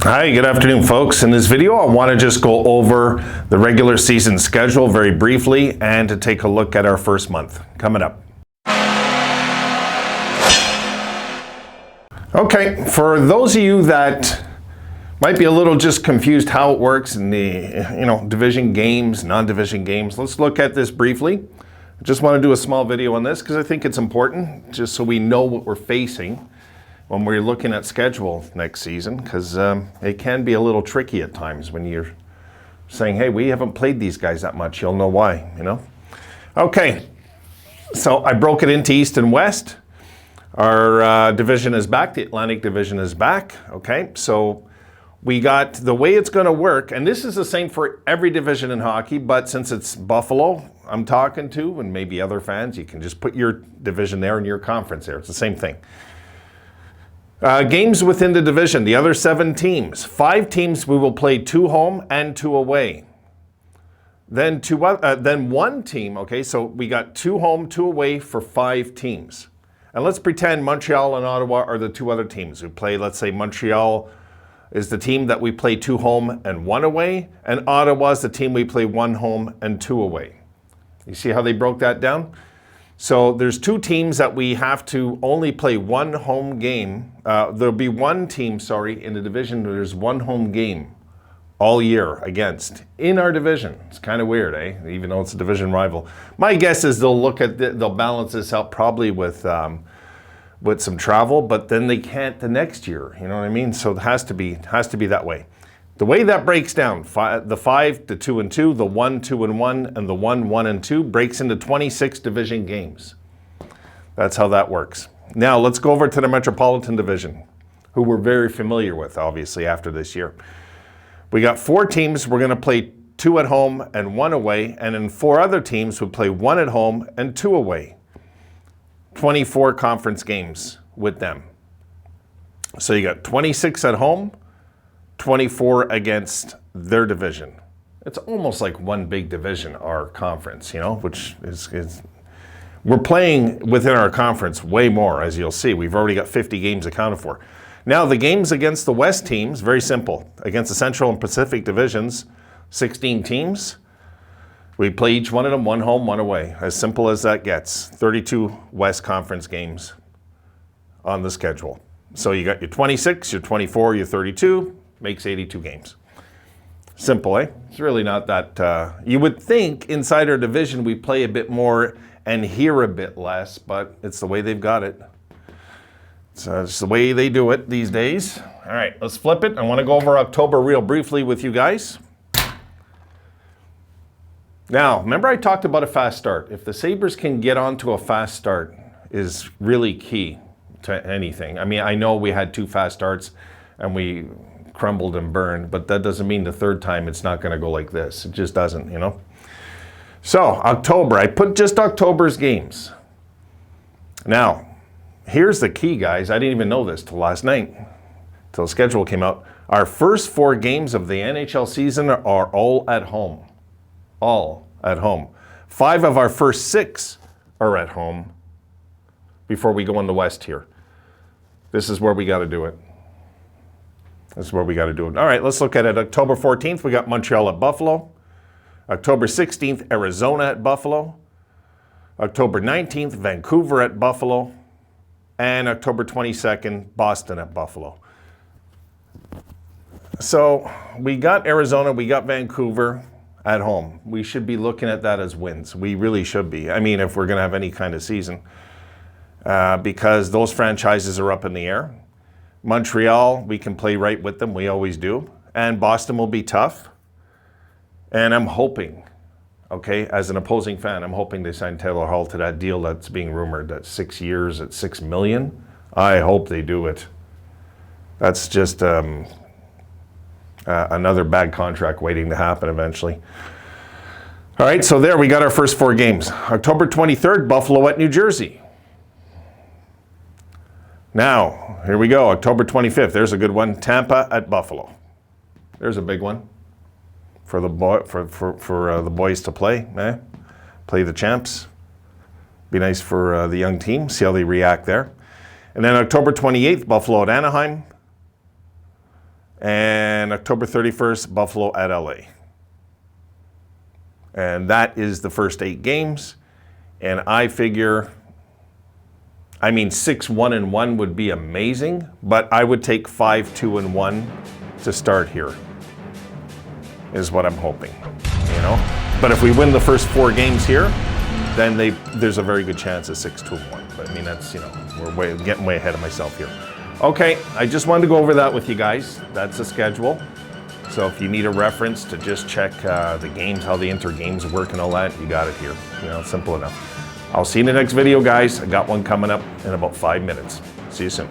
Hi, good afternoon, folks. In this video, I want to just go over the regular season schedule very briefly and to take a look at our first month coming up. Okay, for those of you that might be a little just confused how it works in the division games, non-division games, let's look at this briefly. I just want to do a small video on this because I think it's important just so we know what we're facing when we're looking at schedule next season, because it can be a little tricky at times when you're saying, hey, we haven't played these guys that much. You'll know why, Okay, so I broke it into East and West. Our division is back. The Atlantic Division is back. Okay, so we got the way it's going to work, and this is the same for every division in hockey, but since it's Buffalo I'm talking to, and maybe other fans, you can just put your division there and your conference there. It's the same thing. Games within the division, the other 7 teams. 5 teams we will play 2 home and 2 away. Then one team, okay, so we got 2 home, 2 away for 5 teams. And let's pretend Montreal and Ottawa are the 2 other teams who play. Let's say Montreal is the team that we play 2 home and 1 away, and Ottawa is the team we play 1 home and 2 away. You see how they broke that down? So there's 2 teams that we have to only play 1 home game. There'll be 1 team, in the division where there's 1 home game all year against in our division. It's kind of weird, even though it's a division rival. My guess is they'll balance this out probably with some travel, but then they can't the next year. You know what I mean? So it has to be that way. The way that breaks down, the 5 to 2 and 2, the 1, 2 and 1, and the 1, 1 and 2 breaks into 26 division games. That's how that works. Now let's go over to the Metropolitan Division, who we're very familiar with, obviously, after this year. We got 4 teams. We're going to play 2 at home and 1 away, and then 4 other teams would play 1 at home and 2 away. 24 conference games with them. So you got 26 at home, 24 against their division. It's almost like one big division, our conference, which is we're playing within our conference way more, as you'll see. We've already got 50 games accounted for. Now, the games against the West teams, very simple. Against the Central and Pacific divisions, 16 teams. We play each one of them 1 home, 1 away. As simple as that gets. 32 West Conference games on the schedule. So you got your 26, your 24, your 32, makes 82 games. Simple, It's really not that... you would think inside our division we play a bit more and hear a bit less, but it's the way they've got it. It's just the way they do it these days. All right, let's flip it. I want to go over October real briefly with you guys. Now, remember I talked about a fast start. If the Sabres can get onto a fast start is really key to anything. I mean, I know we had 2 fast starts and we crumbled and burned, but that doesn't mean the 3rd time it's not going to go like this. It just doesn't, So, October, I put just October's games. Now, here's the key, guys. I didn't even know this till last night, till the schedule came out. Our first 4 games of the NHL season are all at home. All at home. 5 of our first 6 are at home before we go in the West here. This is where we got to do it. This is where we got to do it. All right, let's look at it. October 14th, we got Montreal at Buffalo. October 16th, Arizona at Buffalo. October 19th, Vancouver at Buffalo. And October 22nd, Boston at Buffalo. So we got Arizona, we got Vancouver at home. We should be looking at that as wins. We really should be. I mean, if we're going to have any kind of season. Because those franchises are up in the air. Montreal, we can play right with them. We always do. And Boston will be tough. And I'm hoping, as an opposing fan, I'm hoping they sign Taylor Hall to that deal that's being rumored, that 6 years at $6 million. I hope they do it. That's just another bad contract waiting to happen eventually. All right, so there we got our first 4 games. October 23rd, Buffalo at New Jersey. Now, here we go, October 25th. There's a good one. Tampa at Buffalo. There's a big one for the the boys to play. Play the champs. Be nice for the young team. See how they react there. And then October 28th, Buffalo at Anaheim. And October 31st, Buffalo at LA. And that is the first 8 games. And I figure, 6-1-1 would be amazing, but I would take 5-2-1 to start here, is what I'm hoping, But if we win the first 4 games here, then there's a very good chance of 6-2-1. But that's, we're getting way ahead of myself here. Okay, I just wanted to go over that with you guys. That's the schedule. So if you need a reference to just check the games, how the inter-games work and all that, you got it here. Simple enough. I'll see you in the next video, guys. I got one coming up in about 5 minutes. See you soon.